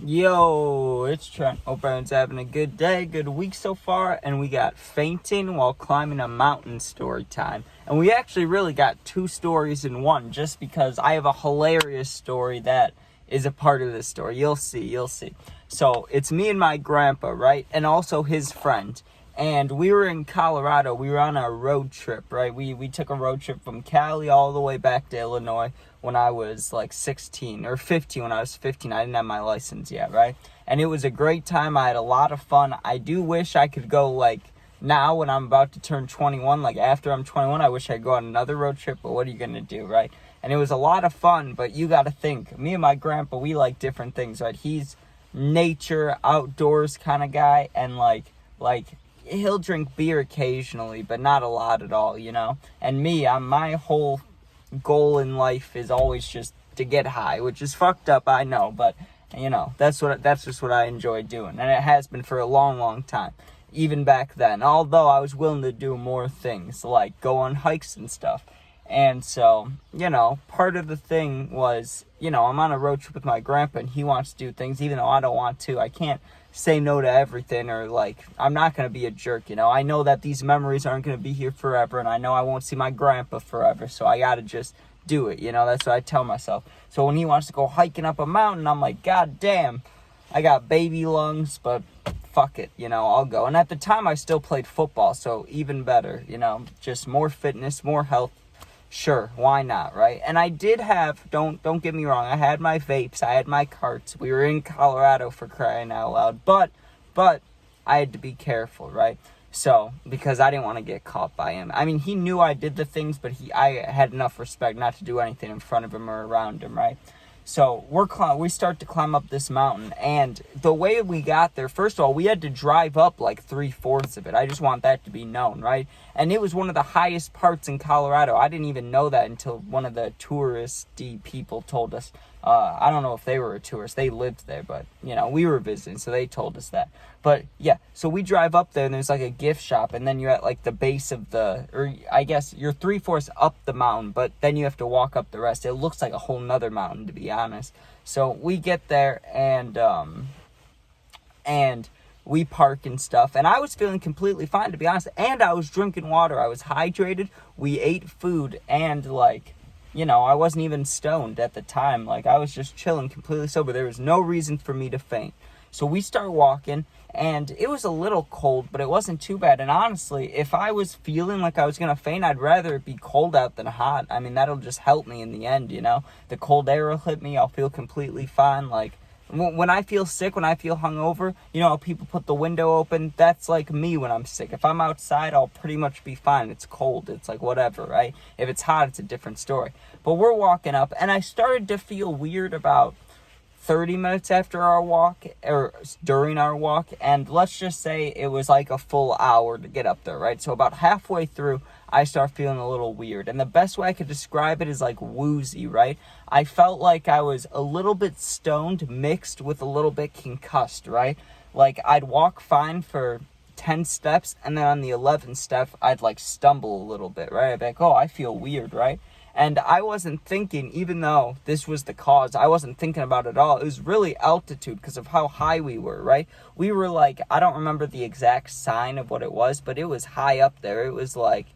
Yo, it's Trent. Hope everyone's having a good day, good week so far. And we got fainting while climbing a mountain story time. And we actually really got two stories in one, just because I have a hilarious story that is a part of this story. You'll see. So it's me and my grandpa, right? And also his friend. And we were in Colorado. We were on a road trip, right? We took a road trip from Cali all the way back to Illinois when I was like 16 or 15. When I was 15, I didn't have my license yet, right? And it was a great time. I had a lot of fun. I do wish I could go like now when I'm about to turn 21, like after I'm 21, I wish I could go on another road trip, but what are you going to do, right? And it was a lot of fun, but you got to think, me and my grandpa, we like different things, right? He's nature, outdoors kind of guy, and like he'll drink beer occasionally, but not a lot at all, you know? And me, my whole goal in life is always just to get high, which is fucked up, I know, but, you know, that's just what I enjoy doing, and it has been for a long, long time, even back then, although I was willing to do more things, like go on hikes and stuff. And so, you know, part of the thing was, you know, I'm on a road trip with my grandpa, and he wants to do things, even though I don't want to. I can't say no to everything, or like, I'm not going to be a jerk, you know. I know that these memories aren't going to be here forever, and I know I won't see my grandpa forever, so I got to just do it, you know. That's what I tell myself. So when he wants to go hiking up a mountain, I'm like, God damn, I got baby lungs, but fuck it, you know, I'll go. And at the time, I still played football, so even better, you know, just more fitness, more health. Sure, why not, right? And I did have, don't get me wrong, I had my vapes, I had my carts. We were in Colorado, for crying out loud, but I had to be careful, right? So, because I didn't want to get caught by him. I mean, he knew I did the things, but I had enough respect not to do anything in front of him or around him, right? So we start to climb up this mountain, and the way we got there, first of all, we had to drive up like 3/4 of it. I just want that to be known, right? And it was one of the highest parts in Colorado. I didn't even know that until one of the touristy people told us. I don't know if they were a tourist. They lived there, but, you know, we were visiting, so they told us that. But, yeah, so we drive up there, and there's, like, a gift shop, and then you're at, like, the base of or I guess you're 3/4 up the mountain, but then you have to walk up the rest. It looks like a whole nother mountain, to be honest. So we get there, and we park and stuff, and I was feeling completely fine, to be honest, and I was drinking water. I was hydrated. We ate food, and, like, you know, I wasn't even stoned at the time. Like, I was just chilling, completely sober. There was no reason for me to faint. So we start walking, and it was a little cold, but it wasn't too bad. And honestly, if I was feeling like I was going to faint, I'd rather it be cold out than hot. I mean, that'll just help me in the end, you know? The cold air will hit me. I'll feel completely fine. Like, when I feel sick, when I feel hungover, you know how people put the window open? That's like me when I'm sick. If I'm outside, I'll pretty much be fine. It's cold. It's like whatever, right? If it's hot, it's a different story. But we're walking up, and I started to feel weird about 30 minutes after our walk, or during our walk, and let's just say it was like a full hour to get up there, right? So about halfway through, I start feeling a little weird, and the best way I could describe it is like woozy, right? I felt like I was a little bit stoned mixed with a little bit concussed, right? Like, I'd walk fine for 10 steps, and then on the 11th step, I'd like stumble a little bit, right? I'd be like, oh, I feel weird, right? And I wasn't thinking, even though this was the cause, I wasn't thinking about it at all. It was really altitude because of how high we were, right? We were like, I don't remember the exact sign of what it was, but it was high up there. It was like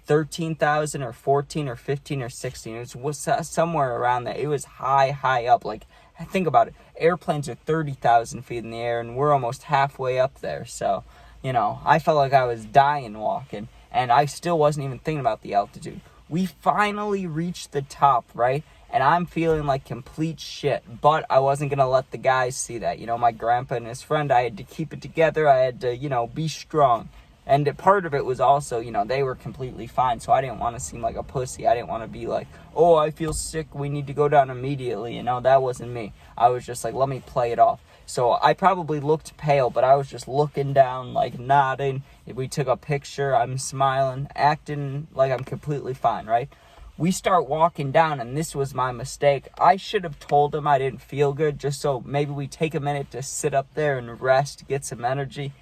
13,000 or 14 or 15 or 16. It was somewhere around there. It was high up. Like, think about it. Airplanes are 30,000 feet in the air, and we're almost halfway up there. So, you know, I felt like I was dying walking, and I still wasn't even thinking about the altitude. We finally reached the top, right? And I'm feeling like complete shit, but I wasn't going to let the guys see that. You know, my grandpa and his friend, I had to keep it together. I had to, you know, be strong. And part of it was also, you know, they were completely fine, so I didn't want to seem like a pussy. I didn't want to be like, oh, I feel sick, we need to go down immediately. You know, that wasn't me. I was just like, let me play it off. So I probably looked pale, but I was just looking down, like nodding. If we took a picture, I'm smiling, acting like I'm completely fine, right? We start walking down, and this was my mistake. I should have told him I didn't feel good, just so maybe we take a minute to sit up there and rest, get some energy.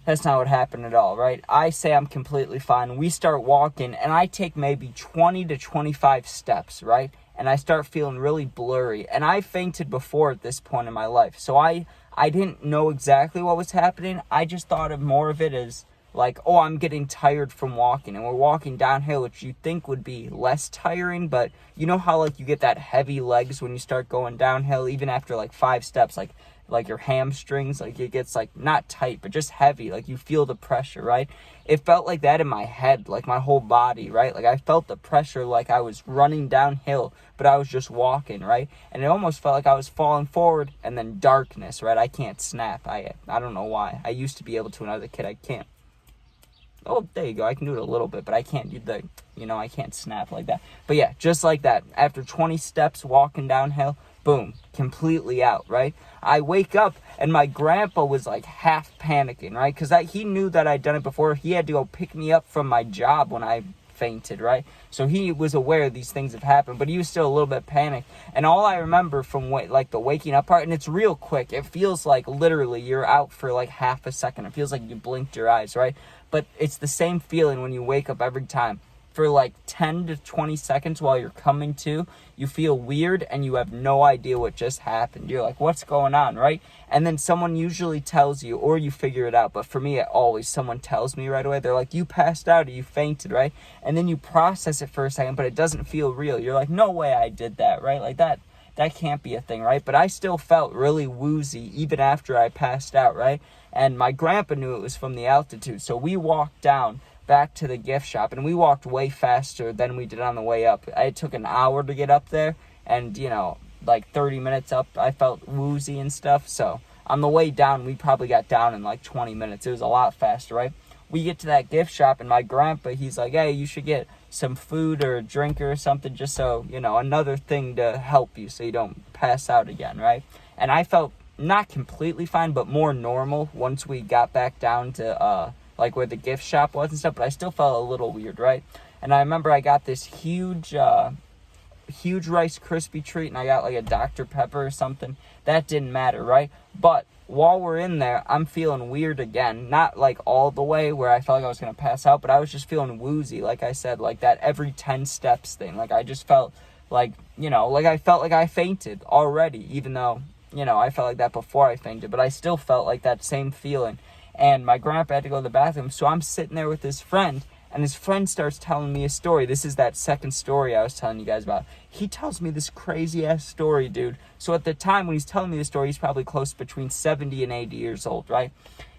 That's not what happened at all, right? I say I'm completely fine. We start walking, and I take maybe 20 to 25 steps, right? and I start feeling really blurry. And I fainted before at this point in my life, so I didn't know exactly what was happening. I just thought of more of it as like, oh, I'm getting tired from walking, and we're walking downhill, which you think would be less tiring, but you know how like you get that heavy legs when you start going downhill, even after like 5 steps, like your hamstrings, like it gets like not tight, but just heavy, like you feel the pressure, right? It felt like that in my head, like my whole body, right? Like I felt the pressure like I was running downhill, but I was just walking, right? And it almost felt like I was falling forward, and then darkness, right? I can't snap. I don't know why. I used to be able to when I was a kid. I can't. Oh, there you go. I can do it a little bit, but I can't do the, I can't snap like that. But yeah, just like that. After 20 steps walking downhill, boom, completely out, right? I wake up, and my grandpa was like half panicking, right? Because he knew that I'd done it before. He had to go pick me up from my job when I fainted, right? So he was aware these things have happened, but he was still a little bit panicked. And all I remember from like the waking up part, and it's real quick. It feels like literally you're out for like half a second. It feels like you blinked your eyes, right? But it's the same feeling when you wake up every time. For like 10 to 20 seconds while you're coming to, you feel weird and you have no idea what just happened. You're like, what's going on, right? And then someone usually tells you, or you figure it out. But for me, someone tells me right away. They're like, you passed out or you fainted, right? And then you process it for a second, but it doesn't feel real. You're like, no way I did that, right? Like that can't be a thing, right? But I still felt really woozy even after I passed out, right? And my grandpa knew it was from the altitude. So we walked down back to the gift shop, and we walked way faster than we did on the way up. It took an hour to get up there, and like 30 minutes up, I felt woozy and stuff. So on the way down, we probably got down in like 20 minutes. It was a lot faster, right? We get to that gift shop, and my grandpa, he's like, hey, you should get some food or a drink or something, just so, another thing to help you so you don't pass out again, right? And I felt not completely fine, but more normal once we got back down to like where the gift shop was and stuff, but I still felt a little weird, right? And I remember I got this huge Rice Krispie treat, and I got like a Dr. Pepper or something. That didn't matter, right? But while we're in there, I'm feeling weird again. Not like all the way where I felt like I was going to pass out, but I was just feeling woozy, like I said, like that every 10 steps thing. Like I just felt like, like I felt like I fainted already, even though, I felt like that before I fainted, but I still felt like that same feeling. And my grandpa had to go to the bathroom, so I'm sitting there with his friend, and his friend starts telling me a story. This is that second story I was telling you guys about. He tells me this crazy-ass story, dude. So at the time when he's telling me the story, he's probably close between 70 and 80 years old, right?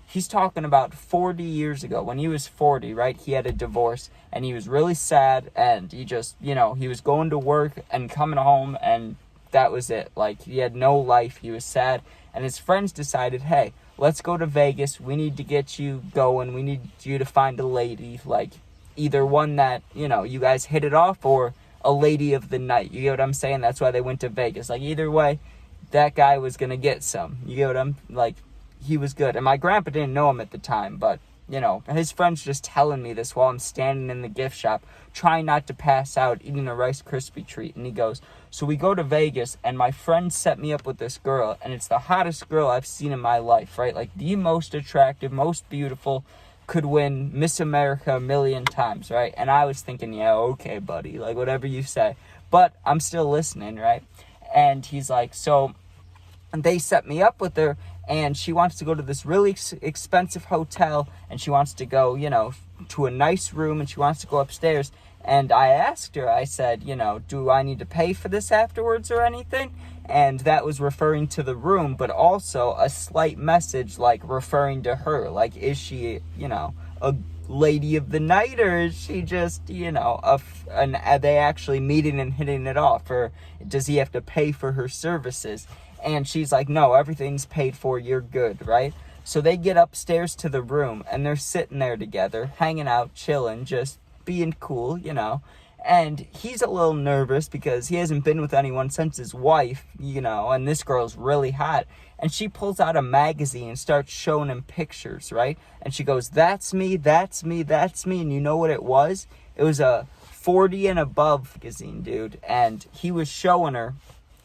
He's talking about 40 years ago. When he was 40, right, he had a divorce, and he was really sad, and he just, he was going to work and coming home, and that was it. Like, he had no life. He was sad, and his friends decided, hey, let's go to Vegas. We need to get you going. We need you to find a lady, like either one that, you guys hit it off, or a lady of the night. You get what I'm saying? That's why they went to Vegas. Like either way, that guy was going to get some. You get what I'm, like, he was good. And my grandpa didn't know him at the time, but, his friend's just telling me this while I'm standing in the gift shop, trying not to pass out, eating a Rice Krispie treat. And he goes, so we go to Vegas, and my friend set me up with this girl, and it's the hottest girl I've seen in my life, right? Like the most attractive, most beautiful, could win Miss America a million times, right? And I was thinking, yeah, okay, buddy, like whatever you say. But I'm still listening, right? And he's like, so they set me up with her, and she wants to go to this really expensive hotel, and she wants to go, to a nice room, and she wants to go upstairs. And I asked her, I said, do I need to pay for this afterwards or anything? And that was referring to the room, but also a slight message, like referring to her. Like, is she, a lady of the night, or is she just, are they actually meeting and hitting it off? Or does he have to pay for her services? And she's like, no, everything's paid for, you're good, right? So they get upstairs to the room, and they're sitting there together, hanging out, chilling, just being cool, And he's a little nervous because he hasn't been with anyone since his wife, and this girl's really hot. And she pulls out a magazine and starts showing him pictures, right? And she goes, that's me, that's me, that's me. And you know what it was? It was a 40 and above magazine, dude. And he was showing her,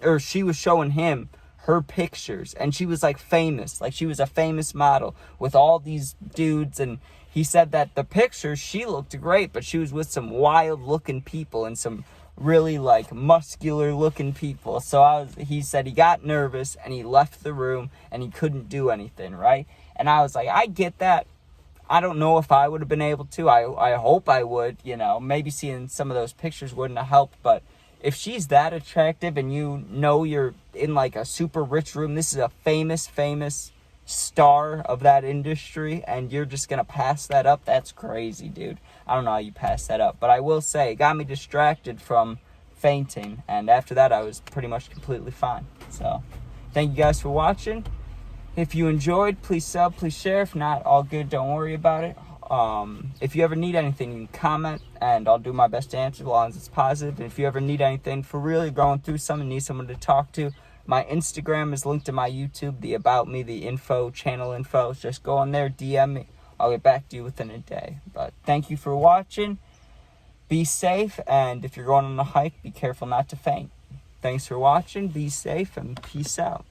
or she was showing him, her pictures, and she was like famous, like she was a famous model with all these dudes. And he said that the pictures, she looked great, but she was with some wild looking people and some really like muscular looking people. So he said he got nervous and he left the room and he couldn't do anything, right? And I was like, I get that. I don't know if I would have been able to. I hope I would, maybe seeing some of those pictures wouldn't have helped. But if she's that attractive and you're in like a super rich room, this is a famous star of that industry, and you're just going to pass that up, that's crazy, dude. I don't know how you pass that up. But I will say, it got me distracted from fainting. And after that, I was pretty much completely fine. So, thank you guys for watching. If you enjoyed, please sub, please share. If not, all good, don't worry about it. If you ever need anything, you can comment, and I'll do my best to answer as long as it's positive. And if you ever need anything for really going through something, need someone to talk to, my Instagram is linked to my YouTube, the About Me, the info, channel info. Just go on there, DM me. I'll get back to you within a day. But thank you for watching. Be safe, and if you're going on a hike, be careful not to faint. Thanks for watching. Be safe, and peace out.